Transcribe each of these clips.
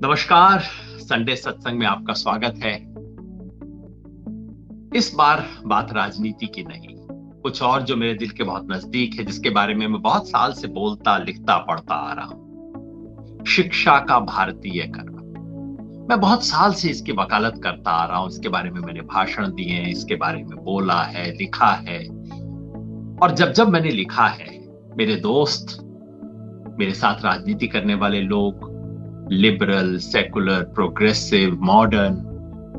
नमस्कार। संडे सत्संग में आपका स्वागत है। इस बार बात राजनीति की नहीं, कुछ और जो मेरे दिल के बहुत नजदीक है, जिसके बारे में मैं बहुत साल से बोलता लिखता पढ़ता आ रहा हूं। शिक्षा का भारतीयकरण। मैं बहुत साल से इसकी वकालत करता आ रहा हूं। इसके बारे में मैंने भाषण दिए हैं, इसके बारे में बोला है, लिखा है। और जब जब मैंने लिखा है, मेरे दोस्त, मेरे साथ राजनीति करने वाले लोग, लिबरल, सेकुलर, प्रोग्रेसिव, मॉडर्न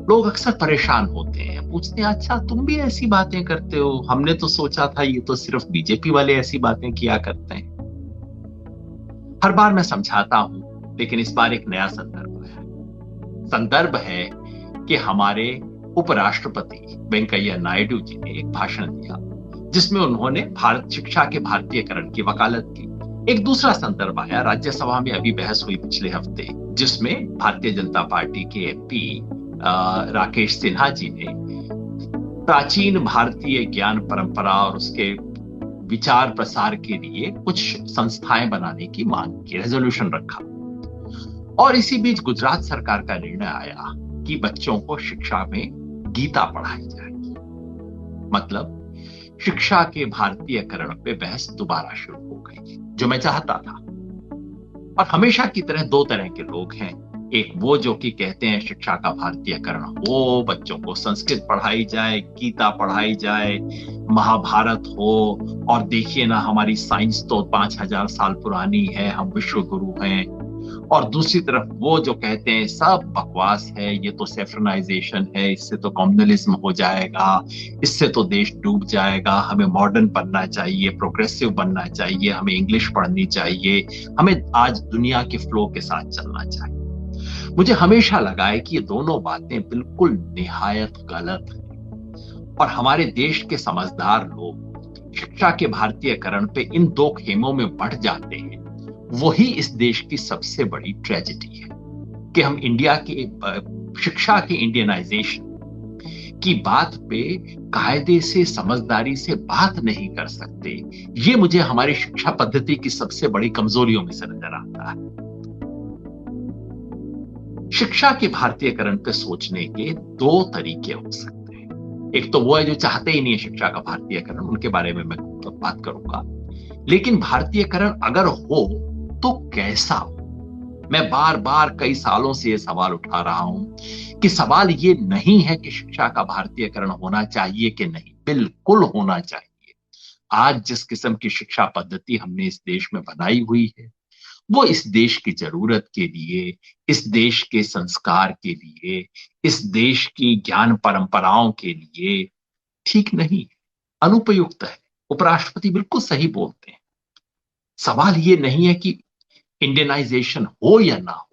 लोग अक्सर परेशान होते हैं, पूछते हैं अच्छा तुम भी ऐसी बातें करते हो, हमने तो सोचा था ये तो सिर्फ बीजेपी वाले ऐसी बातें किया करते हैं। हर बार मैं समझाता हूं, लेकिन इस बार एक नया संदर्भ है। संदर्भ है कि हमारे उपराष्ट्रपति वेंकैया नायडू जी ने एक भाषण दिया, जिसमें उन्होंने भारत शिक्षा के भारतीयकरण की वकालत की। एक दूसरा संदर्भ आया, राज्यसभा में अभी बहस हुई पिछले हफ्ते, जिसमें भारतीय जनता पार्टी के एमपी राकेश सिन्हा जी ने प्राचीन भारतीय ज्ञान परंपरा और उसके विचार प्रसार के लिए कुछ संस्थाएं बनाने की मांग की, रेजोल्यूशन रखा। और इसी बीच गुजरात सरकार का निर्णय आया कि बच्चों को शिक्षा में गीता पढ़ाई जाएगी। मतलब शिक्षा के भारतीयकरण पे बहस दोबारा शुरू हो गई, जो मैं चाहता था। और हमेशा की तरह दो तरह के लोग हैं। एक वो जो कि कहते हैं शिक्षा का भारतीयकरण हो, बच्चों को संस्कृत पढ़ाई जाए, गीता पढ़ाई जाए, महाभारत हो, और देखिए ना हमारी साइंस तो 5,000 साल पुरानी है, हम विश्व गुरु हैं। और दूसरी तरफ वो जो कहते हैं सब बकवास है, ये तो सेफ्रनाइजेशन है, इससे तो कम्युनलिज्म हो जाएगा, इससे तो देश डूब जाएगा, हमें मॉडर्न बनना चाहिए, प्रोग्रेसिव बनना चाहिए, हमें इंग्लिश पढ़नी चाहिए, हमें आज दुनिया के फ्लो के साथ चलना चाहिए। मुझे हमेशा लगा है कि ये दोनों बातें बिल्कुल निहायत गलत हैं। और हमारे देश के समझदार लोग शिक्षा के भारतीयकरण पे इन दो खेमों में बढ़ जाते हैं। वही इस देश की सबसे बड़ी ट्रेजेडी है कि हम इंडिया की शिक्षा के इंडियनाइजेशन की बात पे कायदे से, समझदारी से बात नहीं कर सकते। ये मुझे हमारी शिक्षा पद्धति की सबसे बड़ी कमजोरियों में से नजर आता है। शिक्षा के भारतीयकरण पे सोचने के दो तरीके हो सकते हैं। एक तो वो है जो चाहते ही नहीं है शिक्षा का भारतीयकरण, उनके बारे में मैं बात करूंगा। लेकिन भारतीयकरण अगर हो तो कैसा हो? मैं बार बार कई सालों से यह सवाल उठा रहा हूं कि सवाल ये नहीं है कि शिक्षा का भारतीयकरण होना चाहिए कि नहीं, बिल्कुल होना चाहिए। आज जिस किस्म की शिक्षा पद्धति हमने इस देश में बनाई हुई है, वो इस देश की जरूरत के लिए, इस देश के संस्कार के लिए, इस देश की ज्ञान परंपराओं के लिए ठीक नहीं है, अनुपयुक्त है। उपराष्ट्रपति बिल्कुल सही बोलते हैं। सवाल ये नहीं है कि इंडियनाइजेशन हो या ना हो,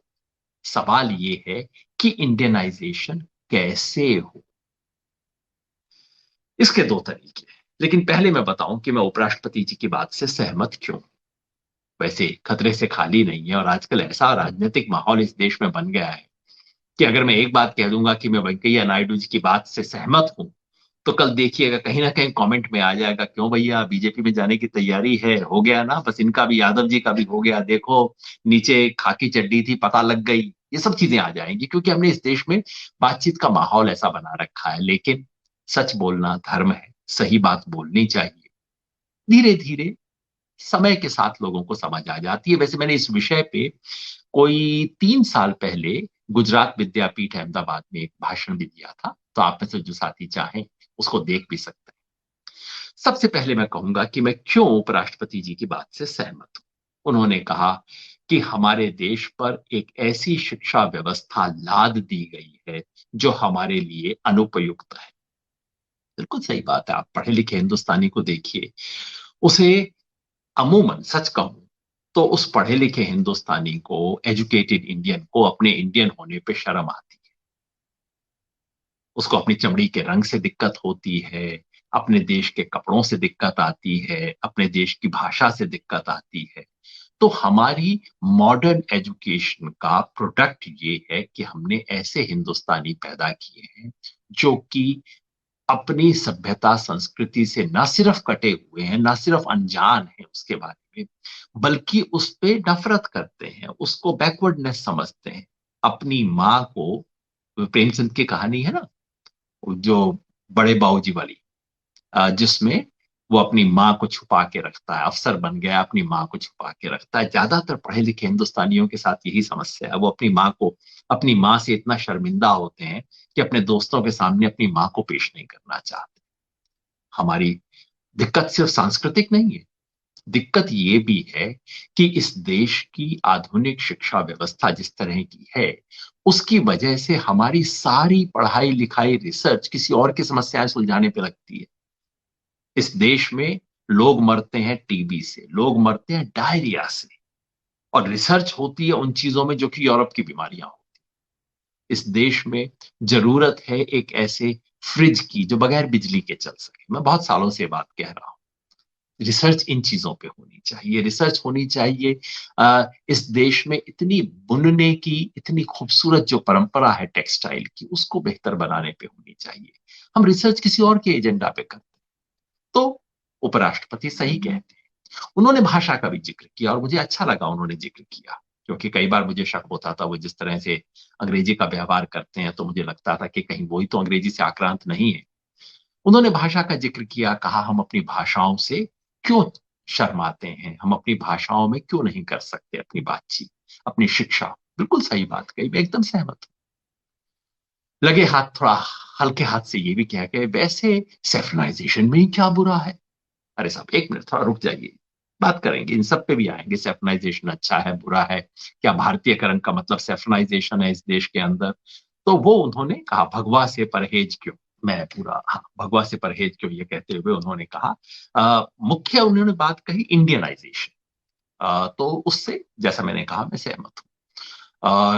सवाल ये है कि इंडियनाइजेशन कैसे हो। इसके दो तरीके हैं, लेकिन पहले मैं बताऊं कि मैं उपराष्ट्रपति जी की बात से सहमत क्यों। वैसे खतरे से खाली नहीं है, और आजकल ऐसा राजनीतिक माहौल इस देश में बन गया है कि अगर मैं एक बात कह दूंगा कि मैं वेंकैया नायडू जी की बात से सहमत हूं, तो कल देखिएगा कहीं ना कहीं कमेंट में आ जाएगा, क्यों भैया बीजेपी में जाने की तैयारी है, हो गया ना, बस इनका भी, यादव जी का भी हो गया, देखो नीचे खाकी चड्डी थी पता लग गई। ये सब चीजें आ जाएंगी क्योंकि हमने इस देश में बातचीत का माहौल ऐसा बना रखा है। लेकिन सच बोलना धर्म है, सही बात बोलनी चाहिए। धीरे धीरे समय के साथ लोगों को समझ आ जाती है। वैसे मैंने इस विषय पे कोई 3 साल पहले गुजरात विद्यापीठ अहमदाबाद में एक भाषण भी दिया था, तो आप में से जो साथी चाहें उसको देख भी सकते हैं। सबसे पहले मैं कहूंगा कि मैं क्यों उपराष्ट्रपति जी की बात से सहमत हूं। उन्होंने कहा कि हमारे देश पर एक ऐसी शिक्षा व्यवस्था लाद दी गई है जो हमारे लिए अनुपयुक्त है। बिल्कुल सही बात है। आप पढ़े लिखे हिंदुस्तानी को देखिए, उसे अमूमन सच कहूं तो उस पढ़े लिखे हिंदुस्तानी को, एजुकेटेड इंडियन को अपने इंडियन होने पे शर्म आती है। उसको अपनी चमड़ी के रंग से दिक्कत होती है, अपने देश के कपड़ों से दिक्कत आती है, अपने देश की भाषा से दिक्कत आती है। तो हमारी मॉडर्न एजुकेशन का प्रोडक्ट ये है कि हमने ऐसे हिंदुस्तानी पैदा किए हैं जो कि अपनी सभ्यता संस्कृति से ना सिर्फ कटे हुए हैं, ना सिर्फ अनजान है उसके बारे में, बल्कि उस पे नफरत करते हैं, उसको बैकवर्डनेस समझते हैं। अपनी माँ को, प्रेमचंद की कहानी है ना, जो बड़े बाबूजी वाली, जिसमें वो अपनी माँ को छुपा के रखता है, अफसर बन गया, अपनी माँ को छुपा के रखता है। ज्यादातर पढ़े लिखे हिंदुस्तानियों के साथ यही समस्या है, वो अपनी माँ को, अपनी माँ से इतना शर्मिंदा होते हैं कि अपने दोस्तों के सामने अपनी माँ को पेश नहीं करना चाहते। हमारी दिक्कत सिर्फ सांस्कृतिक नहीं है, दिक्कत ये भी है कि इस देश की आधुनिक शिक्षा व्यवस्था जिस तरह की है, उसकी वजह से हमारी सारी पढ़ाई लिखाई रिसर्च किसी और की समस्याएं सुलझाने पे लगती है। इस देश में लोग मरते हैं टीबी से, लोग मरते हैं डायरिया से, और रिसर्च होती है उन चीजों में जो कि यूरोप की बीमारियां हो। इस देश में जरूरत है एक ऐसे फ्रिज की जो बगैर बिजली के चल सके। मैं बहुत सालों से बात कह रहा हूं, रिसर्च इन चीजों पे होनी चाहिए, रिसर्च होनी चाहिए। इस देश में इतनी बुनने की इतनी खूबसूरत जो परंपरा है टेक्सटाइल की, उसको बेहतर बनाने पे होनी चाहिए। हम रिसर्च किसी और के एजेंडा पे करते हैं। तो उपराष्ट्रपति सही कहते हैं, उन्होंने भाषा का भी जिक्र किया और मुझे अच्छा लगा उन्होंने जिक्र किया, क्योंकि कई बार मुझे शक होता था वो जिस तरह से अंग्रेजी का व्यवहार करते हैं तो मुझे लगता था कि कहीं वही तो अंग्रेजी से आक्रांत नहीं है। उन्होंने भाषा का जिक्र किया, कहा हम अपनी भाषाओं से क्यों शर्माते हैं, हम अपनी भाषाओं में क्यों नहीं कर सकते अपनी बातचीत, अपनी शिक्षा। बिल्कुल सही बात कही, मैं एकदम सहमत हूं। लगे हाथ थोड़ा हल्के हाथ से ये भी कह के, वैसे सेफलाइजेशन में ही क्या बुरा है? अरे साहब एक मिनट, थोड़ा रुक जाइए, बात करेंगे, इन सब पे भी आएंगे। सेफलाइजेशन अच्छा है बुरा है, क्या भारतीयकरण का मतलब सेफलाइजेशन है इस देश के अंदर? तो वो उन्होंने कहा भगवा से परहेज क्यों, मैं पूरा, हाँ, भगवा से परहेज क्यों ये कहते हुए उन्होंने कहा, मुख्य उन्होंने बात कही इंडियनाइजेशन। तो उससे जैसा मैंने कहा मैं सहमत हूँ।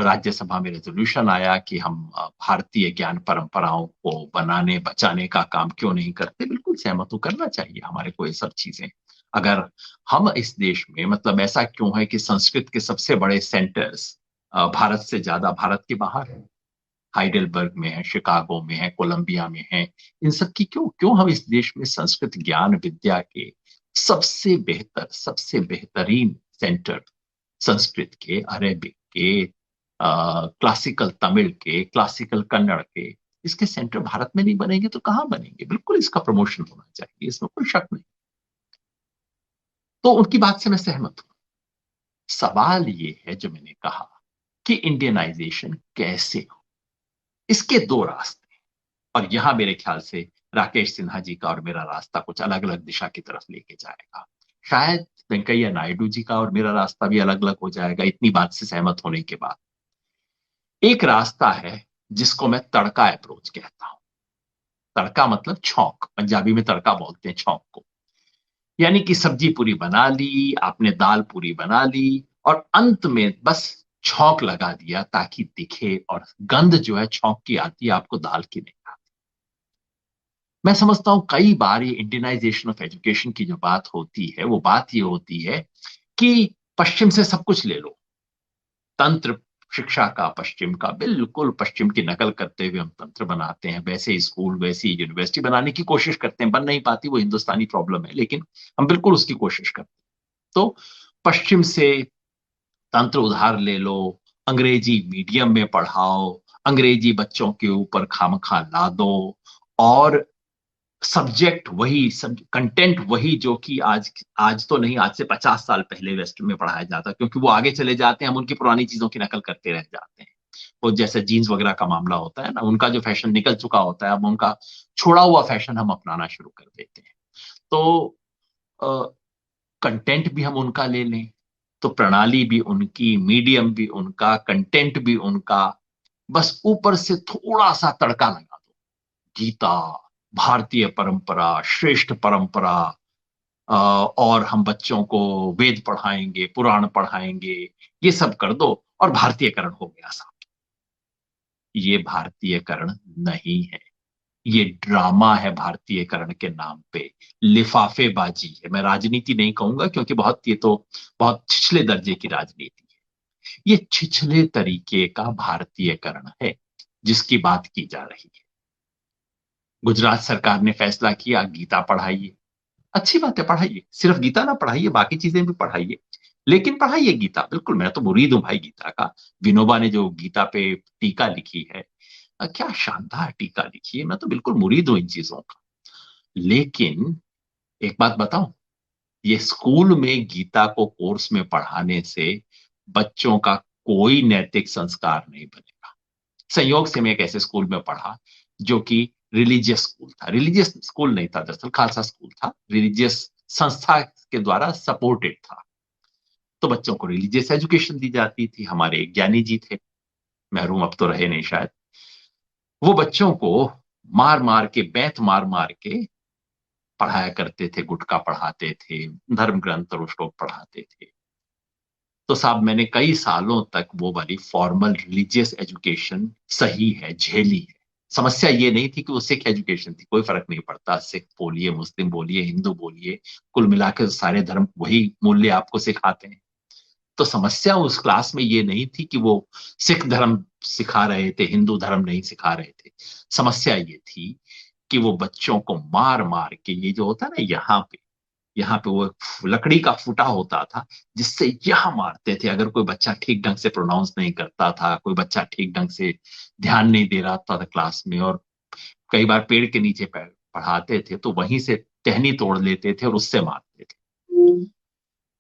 राज्यसभा में रेजोल्यूशन आया कि हम भारतीय ज्ञान परंपराओं को बनाने बचाने का काम क्यों नहीं करते। बिल्कुल सहमत हूं, करना चाहिए हमारे को ये सब चीजें। अगर हम इस देश में, मतलब ऐसा क्यों है कि संस्कृत के सबसे बड़े सेंटर्स भारत से ज्यादा भारत के बाहर है, हाइडेलबर्ग में है, शिकागो में है, कोलंबिया में है। इन सब की क्यों क्यों हम इस देश में संस्कृत ज्ञान विद्या के सबसे बेहतर, सबसे बेहतरीन सेंटर, संस्कृत के, अरेबिक के, क्लासिकल तमिल के, क्लासिकल कन्नड़ के, इसके सेंटर भारत में नहीं बनेंगे तो कहां बनेंगे? बिल्कुल इसका प्रमोशन होना चाहिए, इसमें कोई शक नहीं। तो उनकी बात से मैं सहमत हूं। सवाल ये है जो मैंने कहा कि इंडियनाइजेशन कैसे हो, इसके दो रास्ते हैं। और यहां मेरे ख्याल से राकेश सिन्हा जी का और मेरा रास्ता कुछ अलग अलग दिशा की तरफ लेके जाएगा। शायद वेंकैया नायडू जी का और मेरा रास्ता भी अलग अलग हो जाएगा, इतनी बात से सहमत होने के बाद। एक रास्ता है जिसको मैं तड़का अप्रोच कहता हूं। तड़का मतलब छौंक, पंजाबी में तड़का बोलते हैं छौंक को। यानी कि सब्जी पूरी बना ली आपने, दाल पूरी बना ली, और अंत में बस छौंक लगा दिया ताकि दिखे, और गंध जो है छौंक की आती है, आपको दाल की नहीं आती। मैं समझता हूं कई बार ये इंडियनाइजेशन ऑफ एजुकेशन की जो बात होती है, वो बात ये होती है कि पश्चिम से सब कुछ ले लो। तंत्र शिक्षा का पश्चिम का, बिल्कुल पश्चिम की नकल करते हुए हम तंत्र बनाते हैं, वैसे स्कूल वैसी यूनिवर्सिटी बनाने की कोशिश करते हैं, बन नहीं पाती, वो हिंदुस्तानी प्रॉब्लम है, लेकिन हम बिल्कुल उसकी कोशिश करते हैं। तो पश्चिम से तंत्र उधार ले लो, अंग्रेजी मीडियम में पढ़ाओ, अंग्रेजी बच्चों के ऊपर खामखा ला दो, और सब्जेक्ट वही, सब कंटेंट वही जो कि आज आज तो नहीं, आज से 50 साल पहले वेस्ट में पढ़ाया जाता, क्योंकि वो आगे चले जाते हैं, हम उनकी पुरानी चीजों की नकल करते रह जाते हैं। वो जैसे जीन्स वगैरह का मामला होता है ना, उनका जो फैशन निकल चुका होता है, अब उनका छोड़ा हुआ फैशन हम अपनाना शुरू कर देते हैं। तो कंटेंट भी हम उनका ले लें, तो प्रणाली भी उनकी, मीडियम भी उनका, कंटेंट भी उनका, बस ऊपर से थोड़ा सा तड़का लगा दो। गीता, भारतीय परंपरा, श्रेष्ठ परंपरा, और हम बच्चों को वेद पढ़ाएंगे, पुराण पढ़ाएंगे, ये सब कर दो और भारतीयकरण हो गया साहब। ये भारतीयकरण नहीं है, ये ड्रामा है भारतीयकरण के नाम पे, लिफाफेबाजी है। मैं राजनीति नहीं कहूंगा क्योंकि बहुत, ये तो बहुत छिछले दर्जे की राजनीति है। ये छिछले तरीके का भारतीयकरण है जिसकी बात की जा रही है। गुजरात सरकार ने फैसला किया गीता पढ़ाइए, अच्छी बात है, पढ़ाइए, सिर्फ गीता ना पढ़ाइए, बाकी चीजें भी पढ़ाइए। लेकिन पढ़ाइए गीता, बिल्कुल मैं तो मुरीद हूं भाई गीता का। विनोबा ने जो गीता पे टीका लिखी है, क्या शानदार टीका लिखी है, मैं तो बिल्कुल मुरीद हूं इन चीजों का। लेकिन एक बात बताऊं, ये स्कूल में गीता को कोर्स में पढ़ाने से बच्चों का कोई नैतिक संस्कार नहीं बनेगा। संयोग से मैं एक ऐसे स्कूल में पढ़ा जो कि रिलीजियस स्कूल था, रिलीजियस स्कूल नहीं था, दरअसल खालसा स्कूल था, रिलीजियस संस्था के द्वारा सपोर्टेड था। तो बच्चों को रिलीजियस एजुकेशन दी जाती थी। हमारे एक ज्ञानी जी थे, महरूम अब तो रहे नहीं शायद, वो बच्चों को मार मार के, बैंत मार मार के पढ़ाया करते थे, गुटका पढ़ाते थे, धर्म ग्रंथ और श्लोक पढ़ाते थे। तो साहब मैंने कई सालों तक वो वाली फॉर्मल रिलीजियस एजुकेशन सही है, झेली है। समस्या ये नहीं थी कि वो सिख एजुकेशन थी, कोई फर्क नहीं पड़ता, सिख बोलिए, मुस्लिम बोलिए, हिंदू बोलिए, कुल मिलाकर सारे धर्म वही मूल्य आपको सिखाते हैं। तो समस्या उस क्लास में ये नहीं थी कि वो सिख धर्म सिखा रहे थे, हिंदू धर्म नहीं सिखा रहे थे। समस्या ये थी कि वो बच्चों को मार मार के, ये जो होता है ना यहाँ पे वो लकड़ी का फूटा होता था, जिससे यह मारते थे। अगर कोई बच्चा ठीक ढंग से प्रोनाउंस नहीं करता था, कोई बच्चा ठीक ढंग से ध्यान नहीं दे रहा था क्लास में, और कई बार पेड़ के नीचे पढ़ाते थे तो वहीं से टहनी तोड़ लेते थे और उससे मारते थे।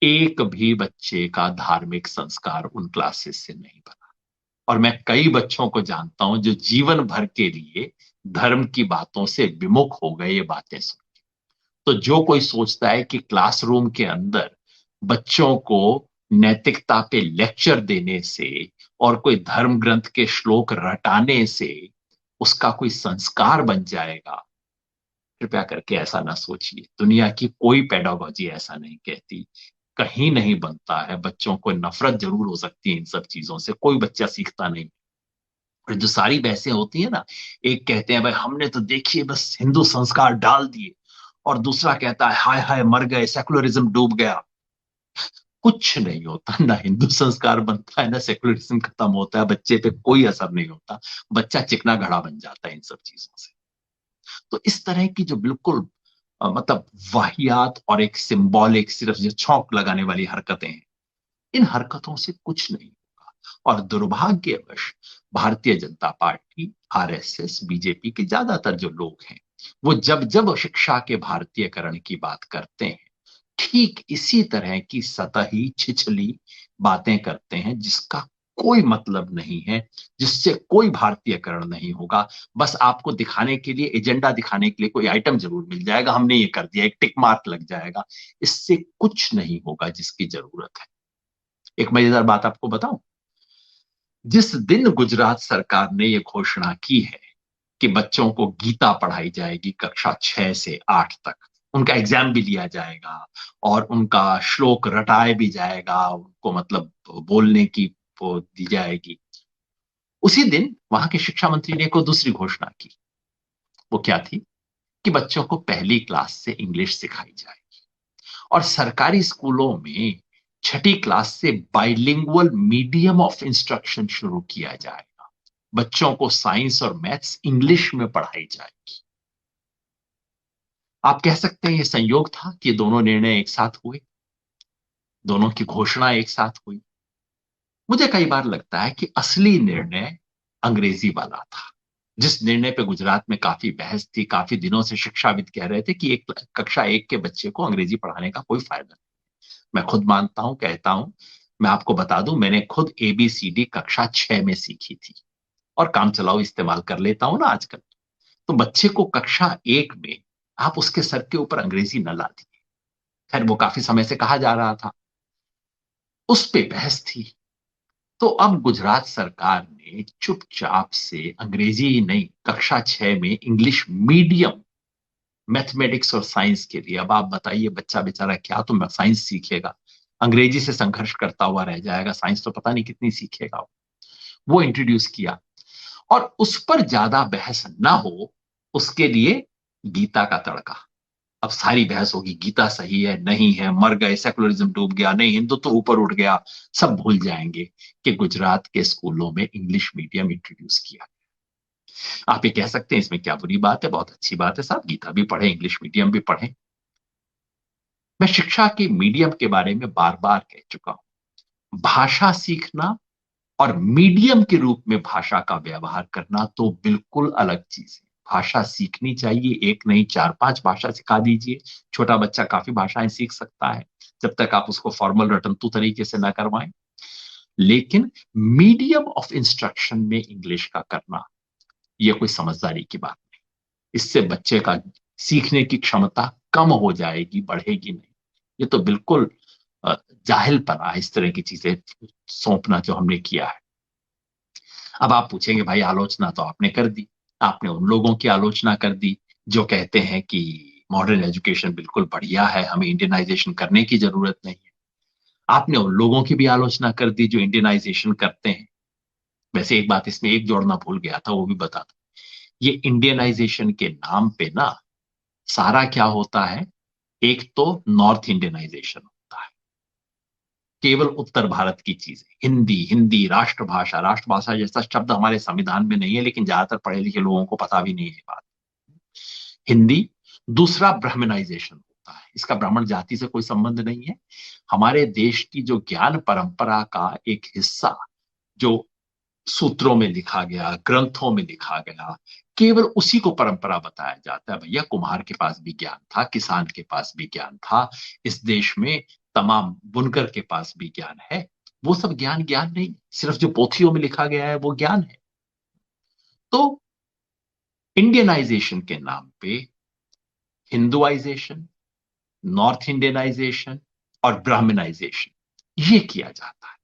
एक भी बच्चे का धार्मिक संस्कार उन क्लासेस से नहीं बना। और मैं कई बच्चों को जानता हूं जो जीवन भर के लिए धर्म की बातों से विमुख हो गए, ये बातें सुन। तो जो कोई सोचता है कि क्लासरूम के अंदर बच्चों को नैतिकता पे लेक्चर देने से और कोई धर्म ग्रंथ के श्लोक रटाने से उसका कोई संस्कार बन जाएगा, कृपया करके ऐसा ना सोचिए। दुनिया की कोई पेडागोजी ऐसा नहीं कहती, कहीं नहीं बनता है। बच्चों को नफरत जरूर हो सकती है इन सब चीजों से, कोई बच्चा सीखता नहीं। और जो सारी बहसें होती है ना, एक कहते हैं भाई हमने तो देखिए बस हिंदू संस्कार डाल दिए, और दूसरा कहता है हाय हाय मर गए, सेकुलरिज्म डूब गया। कुछ नहीं होता, ना हिंदू संस्कार बनता है, ना सेकुलरिज्म खत्म होता है, बच्चे पे कोई असर नहीं होता। बच्चा चिकना घड़ा बन जाता है इन सब चीजों से। तो इस तरह की जो बिल्कुल मतलब वाहियात और एक सिंबॉलिक, सिर्फ जो छौंक लगाने वाली हरकतें हैं, इन हरकतों से कुछ नहीं होगा। और दुर्भाग्यवश Bharatiya Janata party, RSS, BJP के ज्यादातर जो लोग हैं, वो जब जब शिक्षा के भारतीयकरण की बात करते हैं, ठीक इसी तरह की सतही छिछली बातें करते हैं, जिसका कोई मतलब नहीं है, जिससे कोई भारतीयकरण नहीं होगा। बस आपको दिखाने के लिए, एजेंडा दिखाने के लिए कोई आइटम जरूर मिल जाएगा, हमने ये कर दिया, एक टिक मार्क लग जाएगा। इससे कुछ नहीं होगा जिसकी जरूरत है। एक मजेदार बात आपको बताऊं, जिस दिन गुजरात सरकार ने यह घोषणा की है कि बच्चों को गीता पढ़ाई जाएगी कक्षा 6 से 8 तक, उनका एग्जाम भी लिया जाएगा और उनका श्लोक रटाए भी जाएगा, उनको मतलब बोलने की वो दी जाएगी, उसी दिन वहां के शिक्षा मंत्री ने को दूसरी घोषणा की। वो क्या थी कि बच्चों को पहली क्लास से इंग्लिश सिखाई जाएगी, और सरकारी स्कूलों में छठी क्लास से बाइलिंगुअल मीडियम ऑफ इंस्ट्रक्शन शुरू किया जाएगा। बच्चों को साइंस और मैथ्स इंग्लिश में पढ़ाई जाएगी। आप कह सकते हैं ये संयोग था कि ये दोनों निर्णय एक साथ हुए, दोनों की घोषणा एक साथ हुई। मुझे कई बार लगता है कि असली निर्णय अंग्रेजी वाला था, जिस निर्णय पे गुजरात में काफी बहस थी। काफी दिनों से शिक्षाविद कह रहे थे कि एक कक्षा 1 के बच्चे को अंग्रेजी पढ़ाने का कोई फायदा नहीं। मैं खुद मानता हूं, कहता हूं, मैं आपको बता दूं, मैंने खुद ABCD कक्षा 6 में सीखी थी, और काम चलाओ इस्तेमाल कर लेता हूं ना आजकल। तो बच्चे को कक्षा 1 में आप उसके सर के ऊपर अंग्रेजी न ला दी। खैर वो काफी समय से कहा जा रहा था, उस पे बहस थी। तो अब गुजरात सरकार ने चुपचाप से अंग्रेजी ही नहीं, कक्षा 6 में इंग्लिश मीडियम, मैथमेटिक्स और साइंस के लिए। अब आप बताइए, बच्चा बेचारा क्या तो साइंस सीखेगा, अंग्रेजी से संघर्ष करता हुआ रह जाएगा, साइंस तो पता नहीं कितनी सीखेगा। वो इंट्रोड्यूस किया, और उस पर ज्यादा बहस ना हो उसके लिए गीता का तड़का। अब सारी बहस होगी गीता सही है नहीं है, मर गए, सेकुलरिज्म डूब गया, नहीं हिंदुत्व तो ऊपर उठ गया। सब भूल जाएंगे कि गुजरात के स्कूलों में इंग्लिश मीडियम इंट्रोड्यूस किया। आप ये कह सकते हैं इसमें क्या बुरी बात है, बहुत अच्छी बात है साहब, गीता भी पढ़े, इंग्लिश मीडियम भी पढ़े। मैं शिक्षा के मीडियम के बारे में बार बार कह चुका हूं। भाषा सीखना और मीडियम के रूप में भाषा का व्यवहार करना तो बिल्कुल अलग चीज है। भाषा सीखनी चाहिए, एक नहीं चार पांच भाषा सिखा दीजिए। छोटा बच्चा काफी भाषाएं सीख सकता है जब तक आप उसको फॉर्मल रटंतु तरीके से ना करवाएं। लेकिन मीडियम ऑफ इंस्ट्रक्शन में इंग्लिश का करना यह कोई समझदारी की बात नहीं। इससे बच्चे का सीखने की क्षमता कम हो जाएगी, बढ़ेगी नहीं। ये तो बिल्कुल जाहिलपना है इस तरह की चीजें सौंपना जो हमने किया है। अब आप पूछेंगे भाई आलोचना तो आपने कर दी, आपने उन लोगों की आलोचना कर दी जो कहते हैं कि मॉडर्न एजुकेशन बिल्कुल बढ़िया है, हमें इंडियनाइजेशन करने की जरूरत नहीं है। आपने उन लोगों की भी आलोचना कर दी जो इंडियनाइजेशन करते हैं। वैसे एक बात इसमें एक जोड़ना भूल गया था, वो भी बता दूं। ये इंडियनाइजेशन के नाम पे ना सारा क्या होता है, एक तो नॉर्थ इंडियनाइजेशन होता है, केवल उत्तर भारत की चीजें। हिंदी हिंदी राष्ट्रभाषा, राष्ट्रभाषा जैसा शब्द हमारे संविधान में नहीं है, लेकिन ज्यादातर पढ़े लिखे लोगों को पता भी नहीं है बात। हिंदी। दूसरा ब्राह्मणाइजेशन होता है, इसका ब्राह्मण जाति से कोई संबंध नहीं है। हमारे देश की जो ज्ञान परंपरा का एक हिस्सा जो सूत्रों में लिखा गया, ग्रंथों में लिखा गया, केवल उसी को परंपरा बताया जाता है। भैया कुम्हार के पास भी ज्ञान था, किसान के पास भी ज्ञान था, इस देश में तमाम बुनकर के पास भी ज्ञान है। वो सब ज्ञान ज्ञान नहीं, सिर्फ जो पोथियों में लिखा गया है वो ज्ञान है। तो इंडियनाइजेशन के नाम पे हिंदुआइजेशन, नॉर्थ इंडियनाइजेशन और ब्राह्मणाइजेशन ये किया जाता है।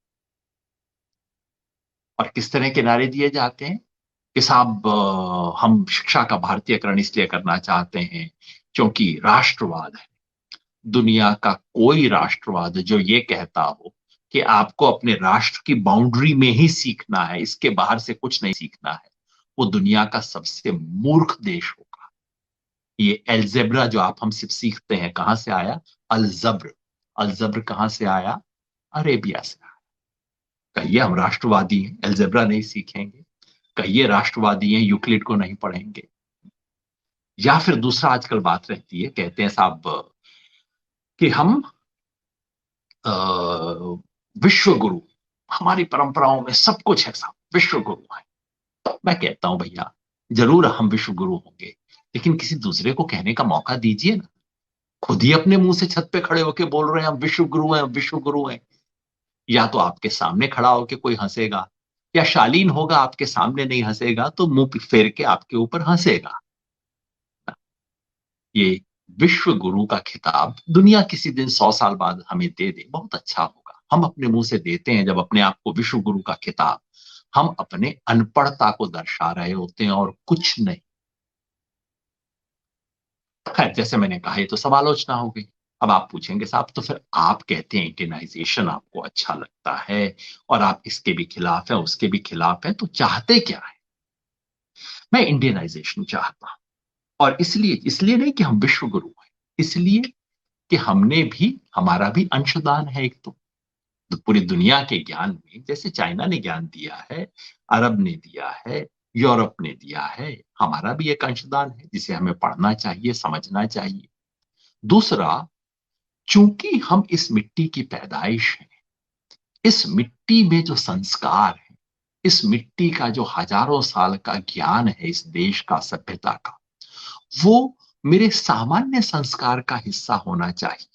और किस तरह के नारे दिए जाते हैं कि साहब हम शिक्षा का भारतीयकरण इसलिए करना चाहते हैं क्योंकि राष्ट्रवाद है। दुनिया का कोई राष्ट्रवाद जो ये कहता हो कि आपको अपने राष्ट्र की बाउंड्री में ही सीखना है, इसके बाहर से कुछ नहीं सीखना है, वो दुनिया का सबसे मूर्ख देश होगा। ये एल्जेब्रा जो आप हम सिर्फ सीखते हैं, कहां से आया? अलजब्र। अलजब्र कहां से आया? अरेबिया से आया। कहिए हम राष्ट्रवादी हैं, एल्जेब्रा नहीं सीखेंगे? कहिए राष्ट्रवादी हैं, यूक्लिड को नहीं पढ़ेंगे? या फिर दूसरा आजकल बात रहती है, कहते हैं साहब कि हम अ, विश्व गुरु, हमारी परंपराओं में सब कुछ है साहब, विश्व गुरु है। तो मैं कहता हूं भैया जरूर हम विश्व गुरु होंगे, लेकिन किसी दूसरे को कहने का मौका दीजिए ना। खुद ही अपने मुंह से छत पे खड़े होके बोल रहे हैं हम विश्व गुरु हैं, हम विश्व गुरु हैं। या तो आपके सामने खड़ा होके कोई हंसेगा, या शालीन होगा आपके सामने नहीं हंसेगा तो मुंह फेर के आपके ऊपर हंसेगा। ये विश्व गुरु का खिताब दुनिया किसी दिन 100 साल बाद हमें दे दे, बहुत अच्छा होगा। हम अपने मुंह से देते हैं जब अपने आप को विश्व गुरु का खिताब, हम अपने अनपढ़ता को दर्शा रहे होते हैं और कुछ नहीं। खैर जैसे मैंने कहा ये तो सब आलोचना हो गई। अब आप पूछेंगे साहब तो फिर आप कहते हैं इंडियनाइजेशन आपको अच्छा लगता है और आप इसके भी खिलाफ है उसके भी खिलाफ है, तो चाहते क्या है? मैं इंडियनाइजेशन चाहता हूं, और इसलिए इसलिए नहीं कि हम विश्व गुरु हैं, इसलिए कि हमने भी, हमारा भी अंशदान है एक तो पूरी दुनिया के ज्ञान में जैसे चाइना ने ज्ञान दिया है, अरब ने दिया है, यूरोप ने दिया है, हमारा भी एक अंशदान है जिसे हमें पढ़ना चाहिए, समझना चाहिए। दूसरा, चूंकि हम इस मिट्टी की पैदाइश हैं, इस मिट्टी में जो संस्कार है, इस मिट्टी का जो हजारों साल का ज्ञान है इस देश का, सभ्यता का, वो मेरे सामान्य संस्कार का हिस्सा होना चाहिए।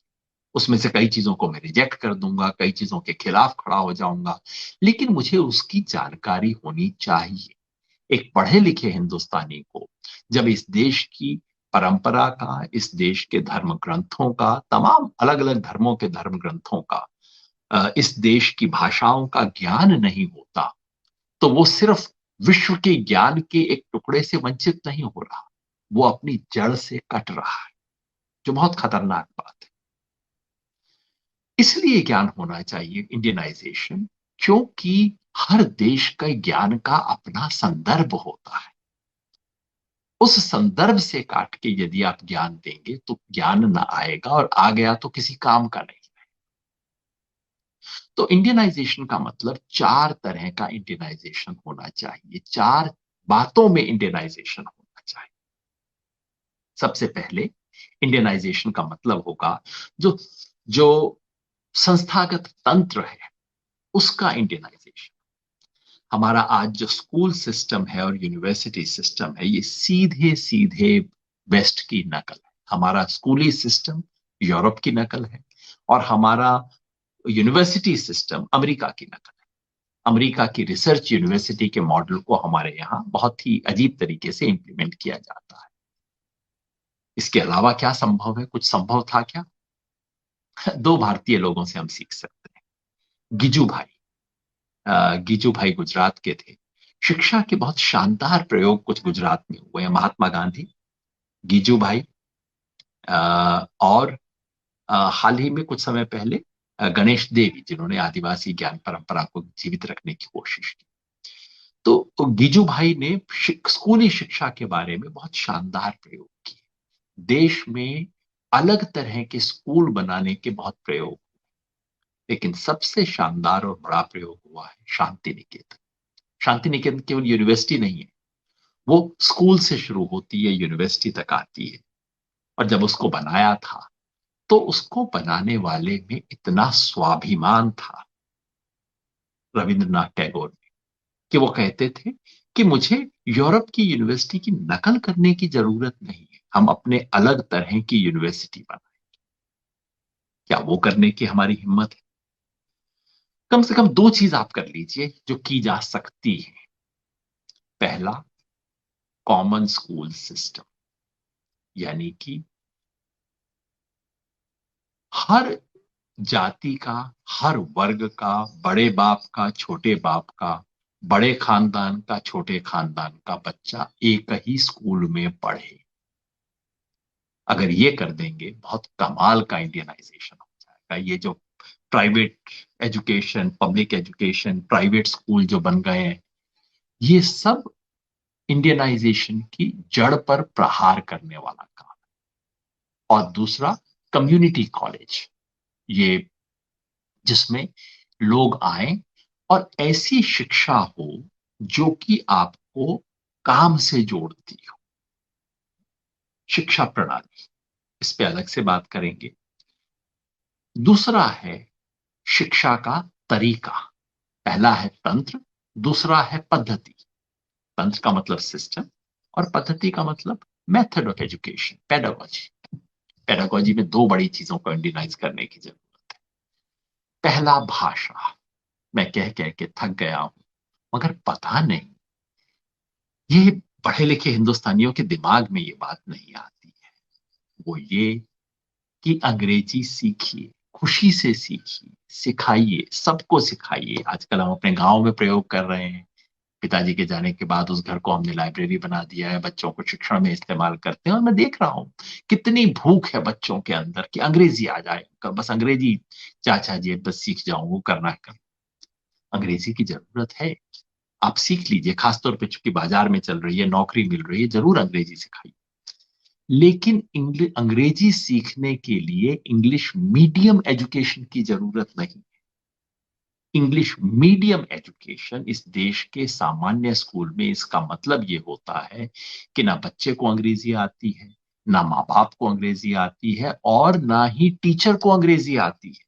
उसमें से कई चीजों को मैं रिजेक्ट कर दूंगा, कई चीजों के खिलाफ खड़ा हो जाऊंगा, लेकिन मुझे उसकी जानकारी होनी चाहिए। एक पढ़े लिखे हिंदुस्तानी को जब इस देश की परंपरा का, इस देश के धर्म ग्रंथों का, तमाम अलग अलग धर्मों के धर्म ग्रंथों का, इस देश की भाषाओं का ज्ञान नहीं होता, तो वो सिर्फ विश्व के ज्ञान के एक टुकड़े से वंचित नहीं हो रहा, वो अपनी जड़ से कट रहा है, जो बहुत खतरनाक बात है। इसलिए ज्ञान होना चाहिए इंडियनाइजेशन, क्योंकि हर देश का ज्ञान का अपना संदर्भ होता है। उस संदर्भ से काट के यदि आप ज्ञान देंगे तो ज्ञान ना आएगा, और आ गया तो किसी काम का नहीं। तो इंडियनाइजेशन का मतलब चार तरह का इंडियनाइजेशन होना चाहिए, चार बातों में इंडियनाइजेशन होना चाहिए। सबसे पहले इंडियनाइजेशन का मतलब होगा जो जो संस्थागत तंत्र है उसका इंडियनाइजेशन। हमारा आज जो स्कूल सिस्टम है और यूनिवर्सिटी सिस्टम है ये सीधे सीधे वेस्ट की नकल है। हमारा स्कूली सिस्टम यूरोप की नकल है और हमारा यूनिवर्सिटी सिस्टम अमेरिका की नकल है। अमेरिका की रिसर्च यूनिवर्सिटी के मॉडल को हमारे यहाँ बहुत ही अजीब तरीके से इंप्लीमेंट किया जाता है। इसके अलावा क्या संभव है? कुछ संभव था क्या? दो भारतीय लोगों से हम सीख सकते हैं। गिजू भाई, गिजू भाई गुजरात के थे। शिक्षा के बहुत शानदार प्रयोग कुछ गुजरात में हुए हैं। महात्मा गांधी, गिजू भाई और हाल ही में कुछ समय पहले गणेश देवी, जिन्होंने आदिवासी ज्ञान परंपरा को जीवित रखने की कोशिश की। तो गिजू भाई ने स्कूली शिक्षा के बारे में बहुत शानदार प्रयोग किए। देश में अलग तरह के स्कूल बनाने के बहुत प्रयोग, लेकिन सबसे शानदार और बड़ा प्रयोग हुआ है शांति निकेतन। शांति निकेतन केवल यूनिवर्सिटी नहीं है, वो स्कूल से शुरू होती है, यूनिवर्सिटी तक आती है। और जब उसको बनाया था तो उसको बनाने वाले में इतना स्वाभिमान था रविंद्रनाथ टैगोर में कि वो कहते थे कि मुझे यूरोप की यूनिवर्सिटी की नकल करने की जरूरत नहीं है, हम अपने अलग तरह की यूनिवर्सिटी बनाए। क्या वो करने की हमारी हिम्मत है? कम से कम दो चीज आप कर लीजिए जो की जा सकती है। पहला, कॉमन स्कूल सिस्टम, यानी कि हर जाति का, हर वर्ग का, बड़े बाप का, छोटे बाप का, बड़े खानदान का, छोटे खानदान का बच्चा एक ही स्कूल में पढ़े। अगर ये कर देंगे बहुत कमाल का इंडियनाइजेशन हो जाएगा। ये जो private education, public education, private school जो बन गए हैं, ये सब इंडियनाइजेशन की जड़ पर प्रहार करने वाला काम है। और दूसरा, कम्युनिटी कॉलेज, ये जिसमें लोग आए और ऐसी शिक्षा हो जो कि आपको काम से जोड़ती हो। शिक्षा प्रणाली, इस पे अलग से बात करेंगे। दूसरा है शिक्षा का तरीका। पहला है तंत्र, दूसरा है पद्धति। तंत्र का मतलब सिस्टम और पद्धति का मतलब method of education, pedagogy. Pedagogy में दो बड़ी चीजों को इंडियनाइज करने की जरूरत है। पहला, भाषा। मैं कह कह के थक गया हूं, मगर पता नहीं ये पढ़े लिखे हिंदुस्तानियों के दिमाग में ये बात नहीं आती है। वो ये कि अंग्रेजी सीखिए, खुशी से सीखिए, सिखाइए, सबको सिखाइए। आजकल हम अपने गांव में प्रयोग कर रहे हैं। पिताजी के जाने के बाद उस घर को हमने लाइब्रेरी बना दिया है, बच्चों को शिक्षण में इस्तेमाल करते हैं। और मैं देख रहा हूं कितनी भूख है बच्चों के अंदर कि अंग्रेजी आ जाए, बस अंग्रेजी चाचा जी बस सीख जाऊं, वो करना है कर। अंग्रेजी की जरूरत है, आप सीख लीजिए। खासतौर पे चूंकि बाजार में चल रही है, नौकरी मिल रही है, जरूर अंग्रेजी सिखाइए। लेकिन अंग्रेजी सीखने के लिए इंग्लिश मीडियम एजुकेशन की जरूरत नहीं। इंग्लिश मीडियम एजुकेशन इस देश के सामान्य स्कूल में, इसका मतलब ये होता है कि ना बच्चे को अंग्रेजी आती है, ना माँ बाप को अंग्रेजी आती है, और ना ही टीचर को अंग्रेजी आती है,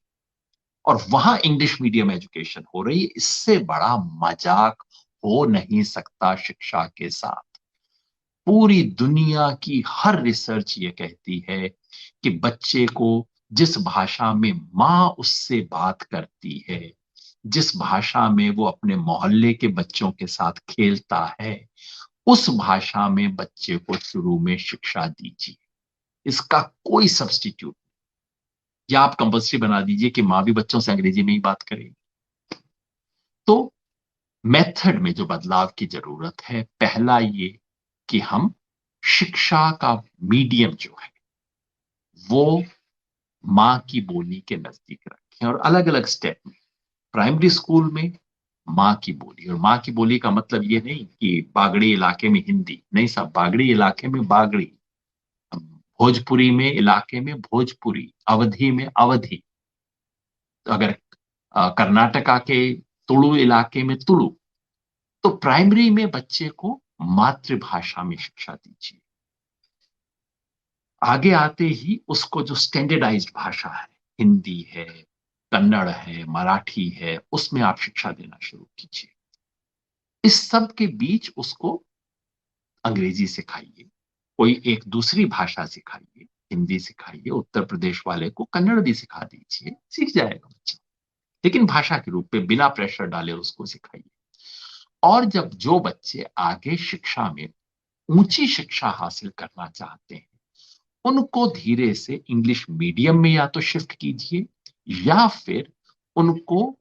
और वहां इंग्लिश मीडियम एजुकेशन हो रही है। इससे बड़ा मजाक हो नहीं सकता शिक्षा के साथ। पूरी दुनिया की हर रिसर्च ये कहती है कि बच्चे को जिस भाषा में माँ उससे बात करती है, जिस भाषा में वो अपने मोहल्ले के बच्चों के साथ खेलता है, उस भाषा में बच्चे को शुरू में शिक्षा दीजिए। इसका कोई सब्स्टिट्यूट, या आप कंपल्सरी बना दीजिए कि माँ भी बच्चों से अंग्रेजी में ही बात करेगी। तो मेथड में जो बदलाव की जरूरत है, पहला ये कि हम शिक्षा का मीडियम जो है वो माँ की बोली के नजदीक रखें। और अलग अलग स्टेप में, प्राइमरी स्कूल में माँ की बोली, और माँ की बोली का मतलब ये नहीं कि बागड़ी इलाके में हिंदी नहीं साहब, बागड़ी इलाके में बागड़ी, भोजपुरी में इलाके में भोजपुरी, अवधि में अवधि, तो अगर कर्नाटका के तुलु इलाके में तुलु। तो प्राइमरी में बच्चे को मातृभाषा में शिक्षा दीजिए। आगे आते ही उसको जो स्टैंडर्डाइज्ड भाषा है, हिंदी है, कन्नड़ है, मराठी है, उसमें आप शिक्षा देना शुरू कीजिए। इस सब के बीच उसको अंग्रेजी सिखाइए, कोई एक दूसरी भाषा सिखाइए, हिंदी सिखाइए, उत्तर प्रदेश वाले को कन्नड़ भी सिखा दीजिए, सीख जाएगा बच्चा, लेकिन भाषा के रूप में बिना प्रेशर डाले उसको सिखाइए। और जब जो बच्चे आगे शिक्षा में ऊंची शिक्षा हासिल करना चाहते हैं, उनको धीरे से इंग्लिश मीडियम में या तो शिफ्ट कीजिए, या फिर उनको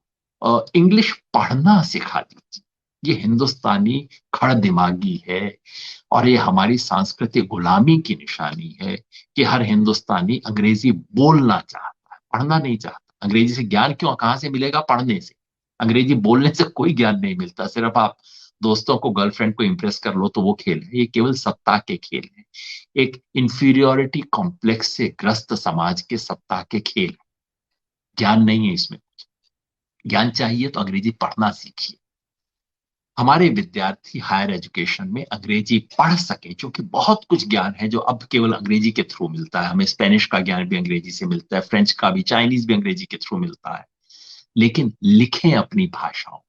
इंग्लिश पढ़ना सिखा दीजिए। ये हिंदुस्तानी खड़ दिमागी है, और ये हमारी सांस्कृतिक गुलामी की निशानी है कि हर हिंदुस्तानी अंग्रेजी बोलना चाहता है, पढ़ना नहीं चाहता। अंग्रेजी से ज्ञान क्यों, कहां से मिलेगा? पढ़ने से। अंग्रेजी बोलने से कोई ज्ञान नहीं मिलता। सिर्फ आप दोस्तों को, गर्लफ्रेंड को इंप्रेस कर लो तो वो खेल है। ये केवल सत्ता के खेल है, एक इंफीरियोरिटी कॉम्प्लेक्स से ग्रस्त समाज के सत्ता के खेल। ज्ञान नहीं है इसमें। ज्ञान चाहिए तो अंग्रेजी पढ़ना सीखिए। हमारे विद्यार्थी हायर एजुकेशन में अंग्रेजी पढ़ सके, क्योंकि बहुत कुछ ज्ञान है जो अब केवल अंग्रेजी के थ्रू मिलता है। हमें स्पेनिश का ज्ञान भी अंग्रेजी से मिलता है, फ्रेंच का भी, चाइनीज भी अंग्रेजी के थ्रू मिलता है। लेकिन लिखें अपनी भाषाओं,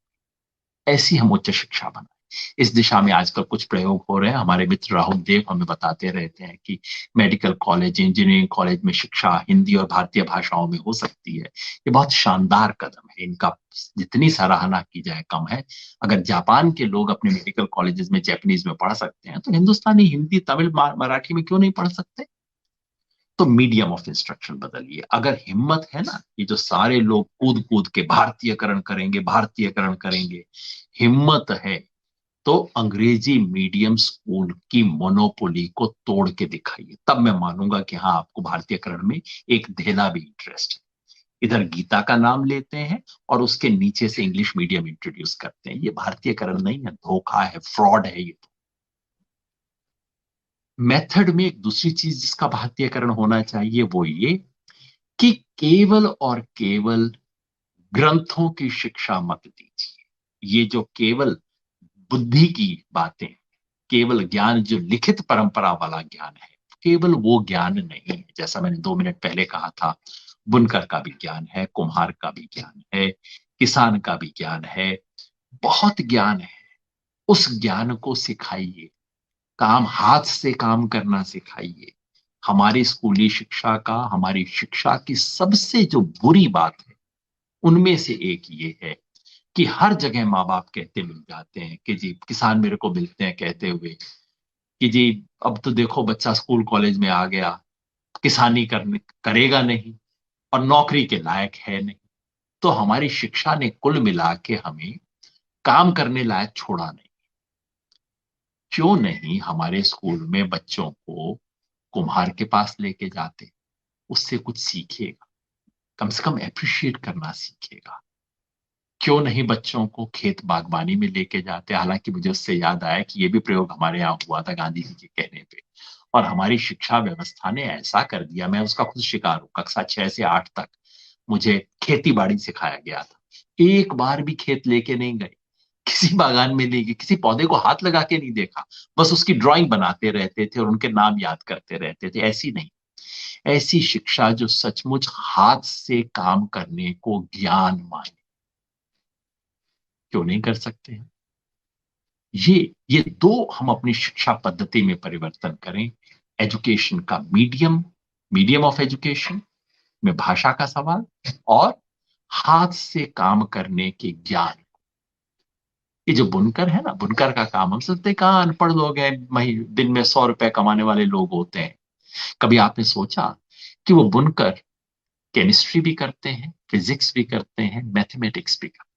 ऐसी हम उच्च शिक्षा बनाए। इस दिशा में आजकल कुछ प्रयोग हो रहे हैं। हमारे मित्र राहुल देव हमें बताते रहते हैं कि मेडिकल कॉलेज, इंजीनियरिंग कॉलेज में शिक्षा हिंदी और भारतीय भाषाओं में हो सकती है। ये बहुत शानदार कदम है, इनका जितनी सराहना की जाए कम है। अगर जापान के लोग अपने मेडिकल कॉलेजेस में जैपनीज में पढ़ सकते हैं, तो हिंदुस्तानी हिंदी, तमिल, मराठी में क्यों नहीं पढ़ सकते? तो मीडियम ऑफ इंस्ट्रक्शन बदलिए। अगर हिम्मत है ना, ये जो सारे लोग कूद कूद के भारतीयकरण करेंगे, भारतीयकरण करेंगे, हिम्मत है तो अंग्रेजी मीडियम स्कूल की मोनोपोली को तोड़ के दिखाइए। तब मैं मानूंगा कि हाँ, आपको भारतीयकरण में एक धेला भी इंटरेस्ट है। इधर गीता का नाम लेते हैं और उसके नीचे से इंग्लिश मीडियम इंट्रोड्यूस करते हैं। ये भारतीयकरण नहीं है, धोखा है, फ्रॉड है ये। मेथड में एक दूसरी चीज जिसका भारतीयकरण होना चाहिए वो ये कि केवल और केवल ग्रंथों की शिक्षा मत दीजिए। ये जो केवल बुद्धि की बातें, केवल ज्ञान जो लिखित परंपरा वाला ज्ञान है, केवल वो ज्ञान नहीं है। जैसा मैंने 2 मिनट पहले कहा था, बुनकर का भी ज्ञान है, कुम्हार का भी ज्ञान है, किसान का भी ज्ञान है, बहुत ज्ञान है। उस ज्ञान को सिखाइए, काम हाथ से काम करना सिखाइए। हमारी स्कूली शिक्षा का, हमारी शिक्षा की सबसे जो बुरी बात है उनमें से एक ये है कि हर जगह माँ बाप कहते मिल जाते हैं कि जी, किसान मेरे को मिलते हैं कहते हुए कि जी, अब तो देखो बच्चा स्कूल कॉलेज में आ गया, किसानी करने करेगा नहीं और नौकरी के लायक है नहीं। तो हमारी शिक्षा ने कुल मिला के हमें काम करने लायक छोड़ा नहीं। क्यों नहीं हमारे स्कूल में बच्चों को कुम्हार के पास लेके जाते? उससे कुछ सीखेगा, कम से कम अप्रिशिएट करना सीखेगा। क्यों नहीं बच्चों को खेत बागवानी में लेके जाते? हालांकि मुझे उससे याद आया कि ये भी प्रयोग हमारे यहाँ हुआ था गांधी जी के कहने पे, और हमारी शिक्षा व्यवस्था ने ऐसा कर दिया, मैं उसका खुद शिकार हूं। कक्षा 6 से 8 तक मुझे खेती बाड़ी सिखाया गया था। एक बार भी खेत लेके नहीं गए, किसी बागान में नहीं गए, किसी पौधे को हाथ लगा के नहीं देखा। बस उसकी ड्राइंग बनाते रहते थे और उनके नाम याद करते रहते थे। ऐसी नहीं, ऐसी शिक्षा जो सचमुच हाथ से काम करने को ज्ञान माने, क्यों नहीं कर सकते हैं? ये दो हम अपनी शिक्षा पद्धति में परिवर्तन करें। एजुकेशन का मीडियम, मीडियम ऑफ एजुकेशन में भाषा का सवाल, और हाथ से काम करने के ज्ञान। ये जो बुनकर है ना, बुनकर का काम, हम सोचते हैं कहाँ अनपढ़ लोग हैं, दिन में 100 रुपए कमाने वाले लोग होते हैं। कभी आपने सोचा कि वो बुनकर केमिस्ट्री भी करते हैं, फिजिक्स भी करते हैं, मैथमेटिक्स भी करते हैं।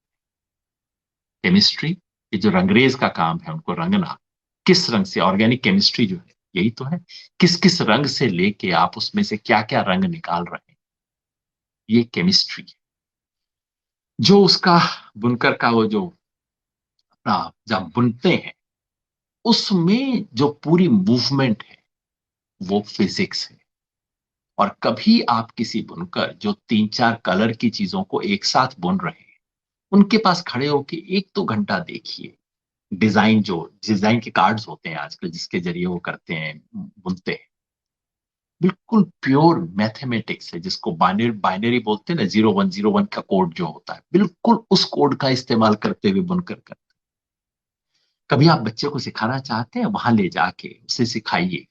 केमिस्ट्री, ये जो रंगरेज का काम है उनको रंगना, किस रंग से, ऑर्गेनिक केमिस्ट्री जो है यही तो है, किस किस रंग से लेके आप उसमें से क्या क्या रंग निकाल रहे हैं, ये केमिस्ट्री है। जो उसका बुनकर का वो जो जब बुनते हैं उसमें जो पूरी मूवमेंट है वो फिजिक्स है। और कभी आप किसी बुनकर जो 3 4 कलर की चीजों को एक साथ बुन रहे हैं, उनके पास खड़े होके 1 2 घंटा देखिए। डिजाइन के कार्ड्स होते हैं आजकल जिसके जरिए वो करते हैं, बुनते हैं, बिल्कुल प्योर मैथमेटिक्स है, जिसको बाइनरी बाइनरी बोलते हैं ना, 0101 का कोड जो होता है, बिल्कुल उस कोड का इस्तेमाल करते हुए बुनकर कर। कभी आप बच्चे को सिखाना चाहते हैं, वहां ले जाके उसे सिखाइए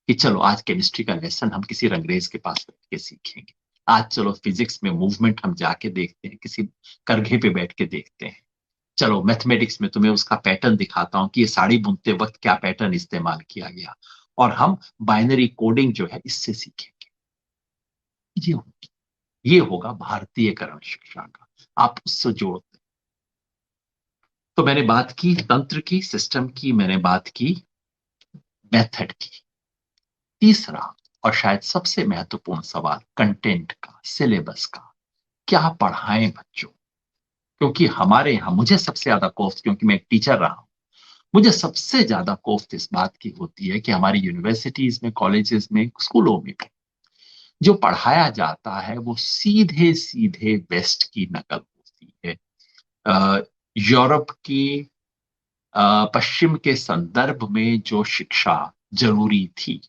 कि चलो आज केमिस्ट्री का लेसन हम किसी रंगरेज के पास बैठ के सीखेंगे। आज चलो फिजिक्स में मूवमेंट हम जाके देखते हैं, किसी करघे पे बैठ के देखते हैं। चलो मैथमेटिक्स में तुम्हें उसका पैटर्न दिखाता हूं कि ये साड़ी बुनते वक्त क्या पैटर्न इस्तेमाल किया गया, और हम बाइनरी कोडिंग जो है इससे सीखेंगे। ये ये होगा भारतीयकरण शिक्षा का। आप उससे जोड़ते। तो मैंने बात की तंत्र की, सिस्टम की, मैंने बात की मेथड की। तीसरा और शायद सबसे महत्वपूर्ण सवाल कंटेंट का, सिलेबस का। क्या पढ़ाएं बच्चों? क्योंकि हमारे यहां मुझे सबसे ज्यादा कोफ्त, क्योंकि मैं एक टीचर रहा हूं, मुझे सबसे ज्यादा कोफ्त इस बात की होती है कि हमारी यूनिवर्सिटीज में, कॉलेजेस में, स्कूलों में भी जो पढ़ाया जाता है वो सीधे सीधे वेस्ट की नकल होती है। अ, यूरोप की, पश्चिम के संदर्भ में जो शिक्षा जरूरी थी,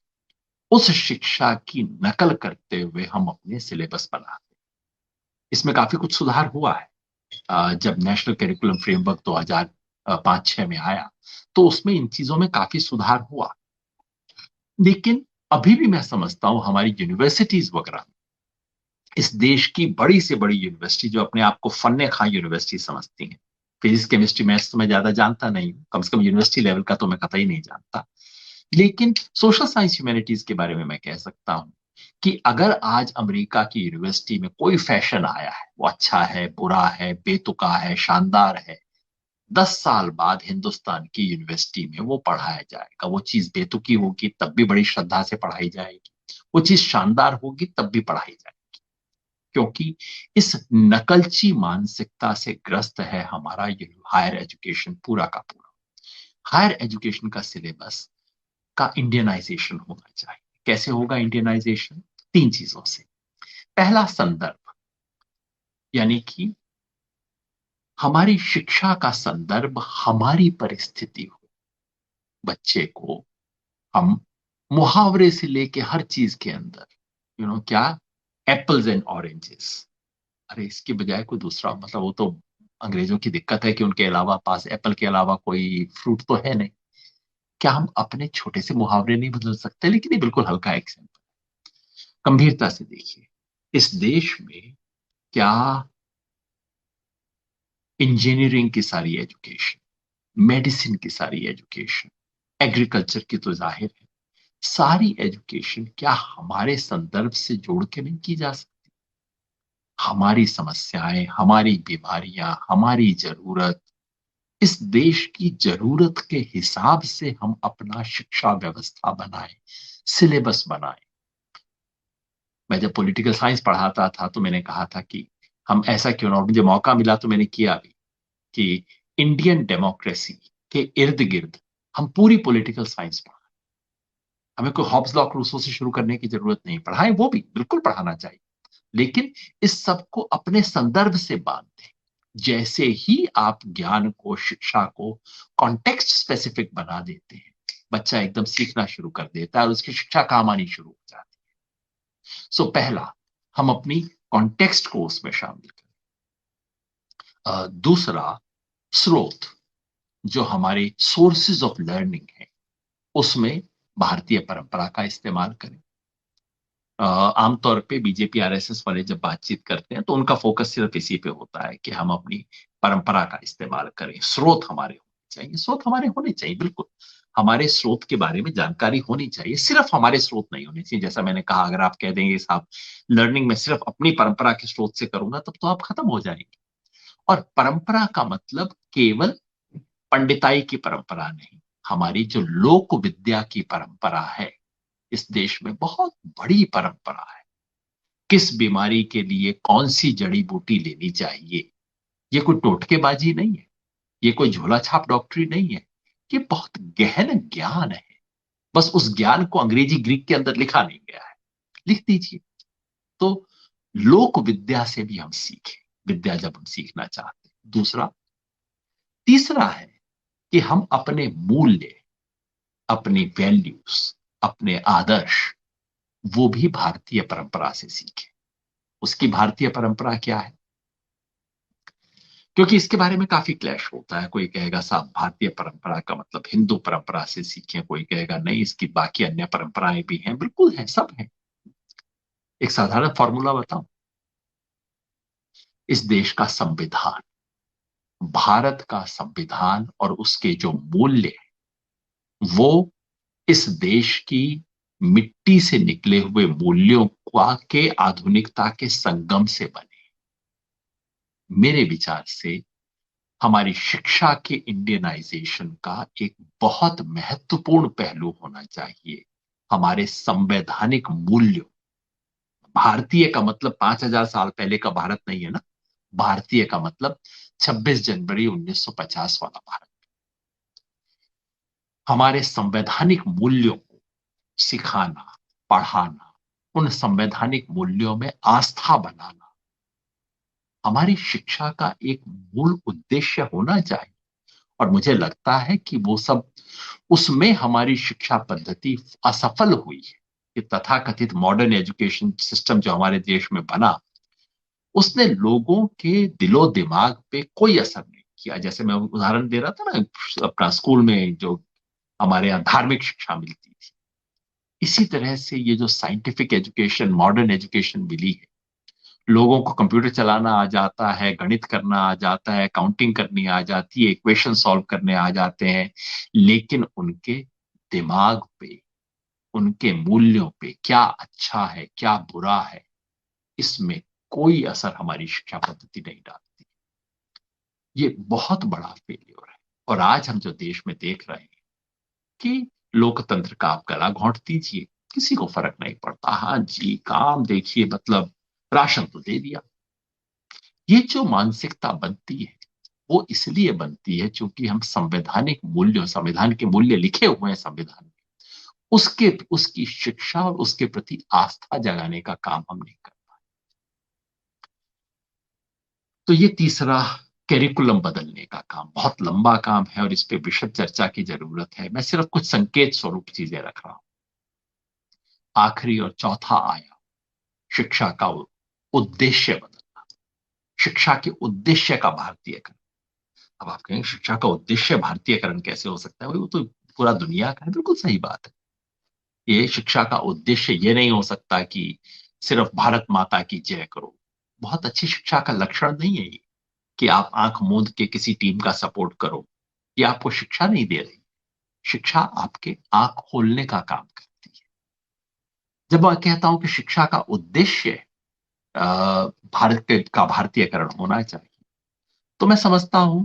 उस शिक्षा की नकल करते हुए हम अपने सिलेबस बनाते हैं। इसमें काफी कुछ सुधार हुआ है। जब नेशनल करिकुलम फ्रेमवर्क 2005-6 में आया, तो उसमें इन चीजों में काफी सुधार हुआ। लेकिन अभी भी मैं समझता हूं हमारी यूनिवर्सिटीज वगैरह, इस देश की बड़ी से बड़ी यूनिवर्सिटी जो अपने आप को फन्ने खां यूनिवर्सिटी समझती हैं, फिजिक्स केमिस्ट्री मैथ्स तो मैं ज्यादा जानता नहीं हूं, कम से कम यूनिवर्सिटी लेवल का तो मैं कतई नहीं जानता, लेकिन सोशल साइंस ह्यूमैनिटीज के बारे में मैं कह सकता हूं कि अगर आज अमेरिका की यूनिवर्सिटी में कोई फैशन आया है, वो अच्छा है, बुरा है, बेतुका है, शानदार है, 10 साल बाद हिंदुस्तान की यूनिवर्सिटी में वो पढ़ाया जाएगा। वो चीज बेतुकी होगी तब भी बड़ी श्रद्धा से पढ़ाई जाएगी, वो चीज शानदार होगी तब भी पढ़ाई जाएगी। क्योंकि इस नकलची मानसिकता से ग्रस्त है हमारा हायर एजुकेशन पूरा का पूरा। हायर एजुकेशन का सिलेबस का इंडियनाइजेशन होना चाहिए। कैसे होगा इंडियनाइजेशन? 3 चीजों से। पहला, संदर्भ, यानी कि हमारी शिक्षा का संदर्भ हमारी परिस्थिति हो। बच्चे को हम मुहावरे से लेके हर चीज के अंदर, क्या, एप्पल्स एंड ऑरेंजेस, अरे इसके बजाय कोई दूसरा, मतलब वो तो अंग्रेजों की दिक्कत है कि उनके अलावा पास एप्पल के अलावा कोई फ्रूट तो है नहीं। क्या हम अपने छोटे से मुहावरे नहीं बदल सकते? लेकिन ये बिल्कुल हल्का एग्जाम्पल। गंभीरता से देखिए, इस देश में क्या इंजीनियरिंग की सारी एजुकेशन, मेडिसिन की सारी एजुकेशन, एग्रीकल्चर की तो जाहिर है, सारी एजुकेशन क्या हमारे संदर्भ से जोड़ के नहीं की जा सकती? हमारी समस्याएं, हमारी बीमारियां, हमारी जरूरत, इस देश की जरूरत के हिसाब से हम अपना शिक्षा व्यवस्था बनाएं, सिलेबस बनाएं। मैं जब पॉलिटिकल साइंस पढ़ाता था तो मैंने कहा था कि हम ऐसा क्यों ना, और मुझे मौका मिला तो मैंने किया भी, कि इंडियन डेमोक्रेसी के इर्द गिर्द हम पूरी पॉलिटिकल साइंस पढ़ाएं। हमें कोई हॉब्स लॉ रूसो से शुरू करने की जरूरत नहीं, पढ़ाएं, वो भी बिल्कुल पढ़ाना चाहिए, लेकिन इस सब को अपने संदर्भ से बांध दें। जैसे ही आप ज्ञान को, शिक्षा को कॉन्टेक्स्ट स्पेसिफिक बना देते हैं, बच्चा एकदम सीखना शुरू कर देता है और उसकी शिक्षा काम आनी शुरू हो जाती है। सो पहला, हम अपनी कॉन्टेक्स्ट को उसमें शामिल करें। दूसरा, स्रोत, जो हमारे सोर्सेज ऑफ लर्निंग है, उसमें भारतीय परंपरा का इस्तेमाल करें। आमतौर पे बीजेपी आरएसएस वाले जब बातचीत करते हैं तो उनका फोकस सिर्फ इसी पे होता है कि हम अपनी परंपरा का इस्तेमाल करें। स्रोत हमारे होने चाहिए, स्रोत हमारे होने चाहिए, बिल्कुल हमारे स्रोत के बारे में जानकारी होनी चाहिए। सिर्फ हमारे स्रोत नहीं होने चाहिए। जैसा मैंने कहा, अगर आप कह देंगे साहब लर्निंग में सिर्फ अपनी परंपरा के स्रोत से करूंगा, तब तो आप खत्म हो जाएंगे। और परंपरा का मतलब केवल पंडिताई की परंपरा नहीं, हमारी जो लोक विद्या की परंपरा है, इस देश में बहुत बड़ी परंपरा है। किस बीमारी के लिए कौन सी जड़ी बूटी लेनी चाहिए, ये कोई टोटकेबाजी नहीं है, ये कोई झोला छाप डॉक्टरी नहीं है, ये बहुत गहन ज्ञान है। बस उस ज्ञान को अंग्रेजी ग्रीक के अंदर लिखा नहीं गया है, लिख दीजिए। तो लोक विद्या से भी हम सीखें, विद्या जब हम सीखना चाहते हैं। दूसरा, तीसरा है कि हम अपने मूल्य, अपनी वैल्यूज, अपने आदर्श, वो भी भारतीय परंपरा से सीखे। उसकी भारतीय परंपरा क्या है? क्योंकि इसके बारे में काफी क्लैश होता है। कोई कहेगा साहब भारतीय परंपरा का मतलब हिंदू परंपरा से सीखें, कोई कहेगा नहीं इसकी बाकी अन्य परंपराएं भी हैं। बिल्कुल है, सब है। एक साधारण फॉर्मूला बताऊं। इस देश का संविधान, भारत का संविधान और उसके जो मूल्य हैं, वो इस देश की मिट्टी से निकले हुए मूल्यों का के आधुनिकता के संगम से बने। मेरे विचार से हमारी शिक्षा के इंडियनाइजेशन का एक बहुत महत्वपूर्ण पहलू होना चाहिए हमारे संवैधानिक मूल्यों। भारतीय का मतलब 5,000 साल पहले का भारत नहीं है ना। भारतीय का मतलब 26 जनवरी 1950 वाला भारत। हमारे संवैधानिक मूल्यों को सिखाना, पढ़ाना, उन संवैधानिक मूल्यों में आस्था बनाना हमारी शिक्षा का एक मूल उद्देश्य होना चाहिए। और मुझे लगता है कि वो सब, उसमें हमारी शिक्षा पद्धति असफल हुई है कि तथाकथित मॉडर्न एजुकेशन सिस्टम जो हमारे देश में बना, उसने लोगों के दिलो दिमाग पे कोई असर नहीं किया। जैसे मैं उदाहरण दे रहा था ना, अपना स्कूल में जो हमारे यहाँ धार्मिक शिक्षा मिलती थी, इसी तरह से ये जो साइंटिफिक एजुकेशन, मॉडर्न एजुकेशन मिली है, लोगों को कंप्यूटर चलाना आ जाता है, गणित करना आ जाता है, काउंटिंग करनी आ जाती है, इक्वेशन सॉल्व करने आ जाते हैं, लेकिन उनके दिमाग पे, उनके मूल्यों पे क्या अच्छा है क्या बुरा है, इसमें कोई असर हमारी शिक्षा पद्धति नहीं डालती। ये बहुत बड़ा फेलियर है। और आज हम जो देश में देख रहे हैं कि लोकतंत्र का आप गला घोंट दीजिए, किसी को फर्क नहीं पड़ता। हाँ जी, काम देखिए, मतलब राशन तो दे दिया। ये जो मानसिकता बनती है, वो इसलिए बनती है क्योंकि हम संवैधानिक मूल्यों, संविधान के मूल्य लिखे हुए हैं संविधान में, उसके उसकी शिक्षा और उसके प्रति आस्था जगाने का काम हम नहीं कर पाए। तो ये तीसरा, कैरिकुलम बदलने का काम बहुत लंबा काम है और इस पे विशद चर्चा की जरूरत है। मैं सिर्फ कुछ संकेत स्वरूप चीजें रख रहा हूं। आखिरी और चौथा आया शिक्षा का उद्देश्य बदलना, शिक्षा के उद्देश्य का भारतीयकरण। अब आप कहेंगे शिक्षा का उद्देश्य भारतीयकरण कैसे हो सकता है? भाई वो तो पूरा दुनिया का है। बिल्कुल सही बात है। ये शिक्षा का उद्देश्य ये नहीं हो सकता कि सिर्फ भारत माता की जय करो। बहुत अच्छी शिक्षा का लक्षण नहीं है ये कि आप आंख मूंद के किसी टीम का सपोर्ट करो। ये आपको शिक्षा नहीं दे रही। शिक्षा आपके आंख खोलने का काम करती है। जब मैं कहता हूं कि शिक्षा का उद्देश्य का भारतीयकरण होना चाहिए, तो मैं समझता हूं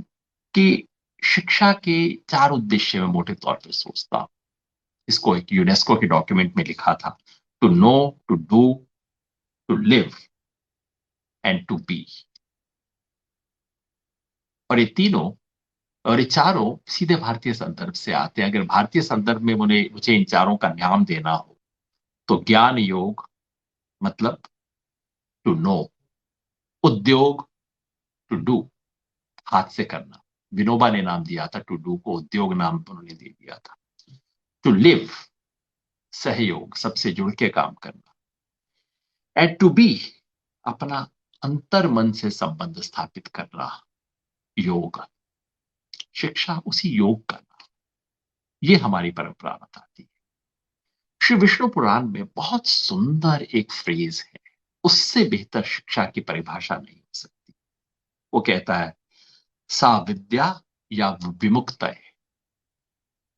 कि शिक्षा के चार उद्देश्य में मोटे तौर पर सोचता हूं। इसको एक यूनेस्को के डॉक्यूमेंट में लिखा था, to know, to do, to live and to be. और ये तीनों और ये चारों सीधे भारतीय संदर्भ से आते हैं। अगर भारतीय संदर्भ में मुझे इन चारों का नाम देना हो तो ज्ञान योग मतलब टू नो, उद्योग टू डू, हाथ से करना। विनोबा ने नाम दिया था टू डू को, उद्योग नाम उन्होंने दे दिया था। टू लिव, सहयोग, सबसे जुड़ के काम करना। एंड टू बी, अपना अंतर मन से संबंध स्थापित करना, योग। शिक्षा उसी योग का नाम। ये हमारी परंपरा बताती है। श्री विष्णु पुराण में बहुत सुंदर एक फ्रेज है, उससे बेहतर शिक्षा की परिभाषा नहीं हो सकती। वो कहता है, सा विद्या या विमुक्त है।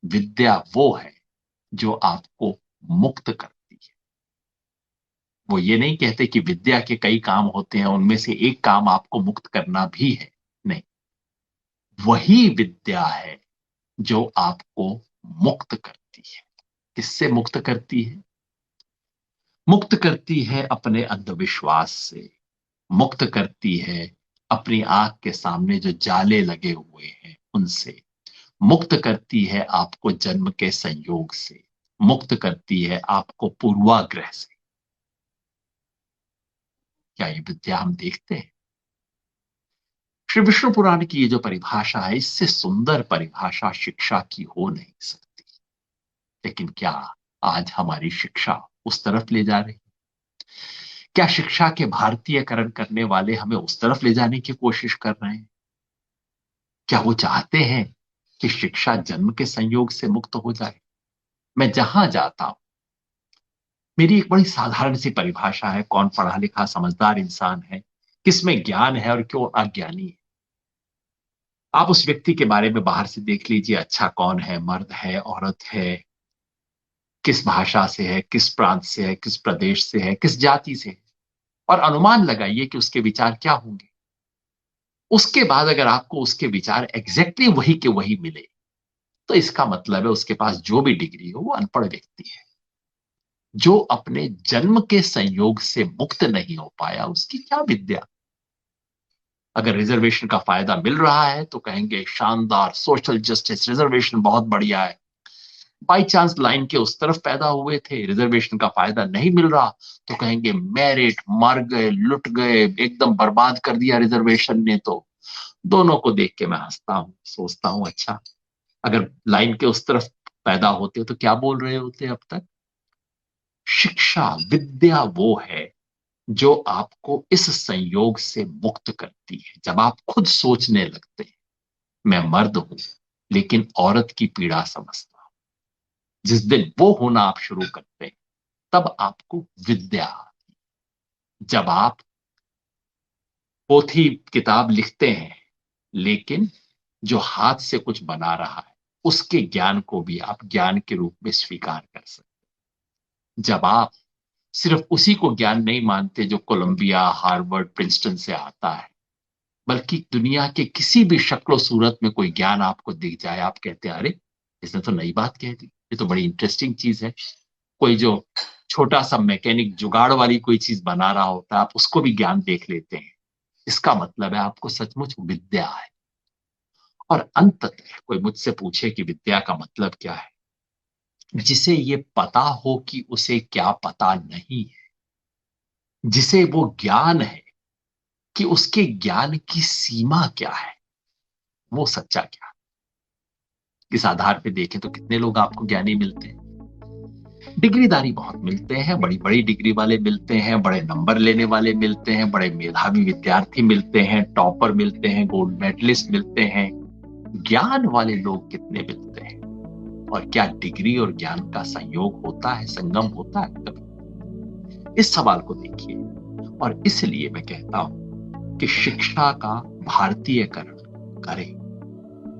विद्या वो है जो आपको मुक्त करती है। वो ये नहीं कहते कि विद्या के कई काम होते हैं, उनमें से एक काम आपको मुक्त करना भी है। नहीं, वही विद्या है जो आपको मुक्त करती है। किससे मुक्त करती है? मुक्त करती है अपने अंधविश्वास से, मुक्त करती है अपनी आंख के सामने जो जाले लगे हुए हैं उनसे, मुक्त करती है आपको जन्म के संयोग से, मुक्त करती है आपको पूर्वाग्रह से। क्या ये विद्या हम देखते हैं? श्री विष्णु पुराण की ये जो परिभाषा है, इससे सुंदर परिभाषा शिक्षा की हो नहीं सकती। लेकिन क्या आज हमारी शिक्षा उस तरफ ले जा रही? क्या शिक्षा के भारतीयकरण करने वाले हमें उस तरफ ले जाने की कोशिश कर रहे हैं? क्या वो चाहते हैं कि शिक्षा जन्म के संयोग से मुक्त हो जाए? मैं जहां जाता हूं, मेरी एक बड़ी साधारण सी परिभाषा है कौन पढ़ा लिखा समझदार इंसान है, किसमें ज्ञान है और क्यों अज्ञानी है। आप उस व्यक्ति के बारे में बाहर से देख लीजिए, अच्छा कौन है, मर्द है, औरत है, किस भाषा से है, किस प्रांत से है, किस प्रदेश से है, किस जाति से है, और अनुमान लगाइए कि उसके विचार क्या होंगे। उसके बाद अगर आपको उसके विचार एग्जैक्टली वही के वही मिले, तो इसका मतलब है उसके पास जो भी डिग्री हो वो अनपढ़ व्यक्ति है। जो अपने जन्म के संयोग से मुक्त नहीं हो पाया उसकी क्या विद्या। अगर रिजर्वेशन का फायदा मिल रहा है तो कहेंगे शानदार, सोशल जस्टिस, रिजर्वेशन बहुत बढ़िया है। बाई चांस लाइन के उस तरफ पैदा हुए थे, रिजर्वेशन का फायदा नहीं मिल रहा, तो कहेंगे मेरिट, मर गए, लुट गए, एकदम बर्बाद कर दिया रिजर्वेशन ने। तो दोनों को देख के मैं हंसता हूं, सोचता हूं अच्छा, अगर लाइन के उस तरफ पैदा होते तो क्या बोल रहे होते अब तक। शिक्षा, विद्या वो है जो आपको इस संयोग से मुक्त करती है, जब आप खुद सोचने लगते हैं मैं मर्द हूं लेकिन औरत की पीड़ा समझता हूं। जिस दिन वो होना आप शुरू करते हैं तब आपको विद्या। जब आप पोथी किताब लिखते हैं लेकिन जो हाथ से कुछ बना रहा है उसके ज्ञान को भी आप ज्ञान के रूप में स्वीकार कर सकते हैं। जब आप सिर्फ उसी को ज्ञान नहीं मानते जो कोलंबिया, हार्वर्ड, प्रिंसटन से आता है, बल्कि दुनिया के किसी भी शक्लो सूरत में कोई ज्ञान आपको दिख जाए, आप कहते हैं अरे इसने तो नई बात कह दी, ये तो बड़ी इंटरेस्टिंग चीज है। कोई जो छोटा सा मैकेनिक जुगाड़ वाली कोई चीज बना रहा होता है, आप उसको भी ज्ञान देख लेते हैं। इसका मतलब है आपको सचमुच विद्या है। और अंततः कोई मुझसे पूछे कि विद्या का मतलब क्या है, जिसे ये पता हो कि उसे क्या पता नहीं है, जिसे वो ज्ञान है कि उसके ज्ञान की सीमा क्या है, वो सच्चा ज्ञान। इस आधार पे देखें तो कितने लोग आपको ज्ञानी मिलते हैं। डिग्रीदारी बहुत मिलते हैं, बड़ी बड़ी डिग्री वाले मिलते हैं, बड़े नंबर लेने वाले मिलते हैं, बड़े मेधावी विद्यार्थी मिलते हैं, टॉपर मिलते हैं, गोल्ड मेडलिस्ट मिलते हैं। ज्ञान वाले लोग कितने मिलते हैं? और क्या डिग्री और ज्ञान का संयोग होता है, संगम होता है कभी? इस सवाल को देखिए। और इसलिए मैं कहता हूं कि शिक्षा का भारतीयकरण करें,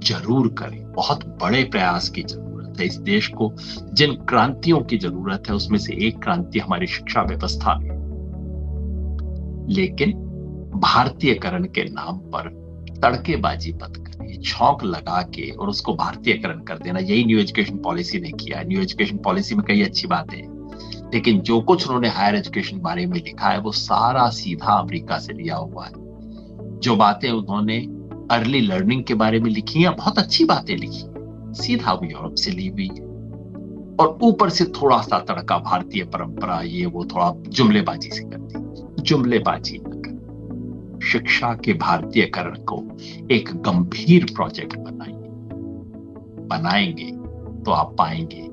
जरूर करें। बहुत बड़े प्रयास की जरूरत है। इस देश को जिन क्रांतियों की जरूरत है उसमें से एक क्रांति हमारी शिक्षा व्यवस्था में। लेकिन भारतीयकरण के नाम पर तड़केबाजी मत करें, छौंक लगा के और उसको भारतीयकरण कर देना। यही न्यू एजुकेशन पॉलिसी ने किया है। न्यू एजुकेशन पॉलिसी में कई अच्छी बातें हैं, लेकिन जो कुछ उन्होंने हायर एजुकेशन बारे में लिखा है वो सारा सीधा अमेरिका से लिया हुआ है। जो बातें उन्होंने अर्ली लर्निंग के बारे में लिखी हैं, बहुत अच्छी बातें लिखी हैं, सीधा वो यूरोप से ली हुई है। और ऊपर से थोड़ा सा तड़का भारतीय परंपरा, ये वो थोड़ा जुमलेबाजी से कर दी। जुमलेबाजी न कर, शिक्षा के भारतीयकरण को एक गंभीर प्रोजेक्ट बनाएंगे तो आप पाएंगे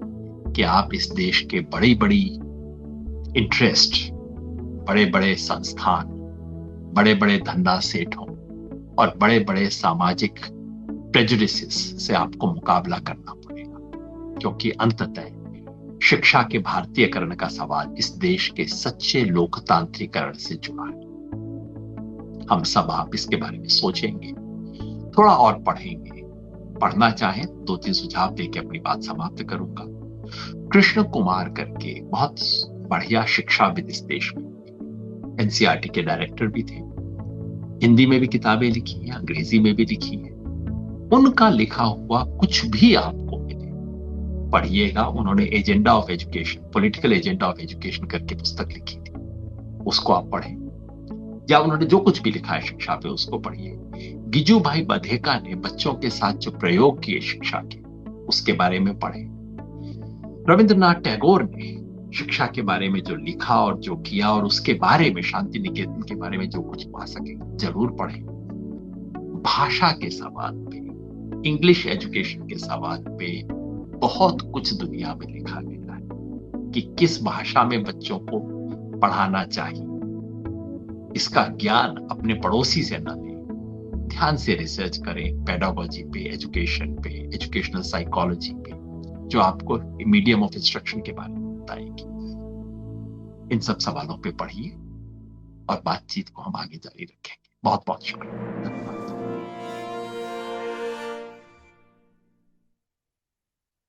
कि आप इस देश के बड़ी बड़ी इंटरेस्ट, बड़े बड़े संस्थान, बड़े बड़े धंधा सेठों और बड़े बड़े सामाजिक प्रेजुडिसेस से आपको मुकाबला करना पड़ेगा, क्योंकि अंततः शिक्षा के भारतीयकरण का सवाल इस देश के सच्चे लोकतांत्रिकरण से जुड़ा है। हम सब आप इसके बारे में सोचेंगे, थोड़ा और पढ़ेंगे। पढ़ना चाहें 2-3 सुझाव देके अपनी बात समाप्त करूंगा। कृष्ण कुमार करके बहुत बढ़िया शिक्षाविद इस देश में, एनसीईआरटी के डायरेक्टर भी थे, हिंदी में भी किताबें लिखी हैं, अंग्रेजी में भी लिखी हैं। उनका लिखा हुआ कुछ भी आपको मिले, पढ़िएगा। उन्होंने agenda of education, political agenda of education करके पुस्तक लिखी थी, उसको आप पढ़ें। या उन्होंने जो कुछ भी लिखा है शिक्षा पे उसको पढ़िए। गिजू भाई बधेका ने बच्चों के साथ जो प्रयोग किए शिक्षा के, उसके बारे में पढ़ें। रविंद्रनाथ टैगोर ने शिक्षा के बारे में जो लिखा और जो किया, और उसके बारे में, शांति निकेतन के बारे में जो कुछ पा सके जरूर पढ़ें। भाषा के सवाल पे, इंग्लिश एजुकेशन के सवाल पे बहुत कुछ दुनिया में लिखा गया है। कि किस भाषा में बच्चों को पढ़ाना चाहिए, इसका ज्ञान अपने पड़ोसी से न लें। ध्यान से रिसर्च करें पेडागोजी पे, एजुकेशन पे, एजुकेशनल साइकोलॉजी पे, जो आपको मीडियम ऑफ इंस्ट्रक्शन के बारे में बताएगी। इन सब सवालों पे पढ़िए और बातचीत को हम आगे जारी रखेंगे। बहुत बहुत शुक्रिया।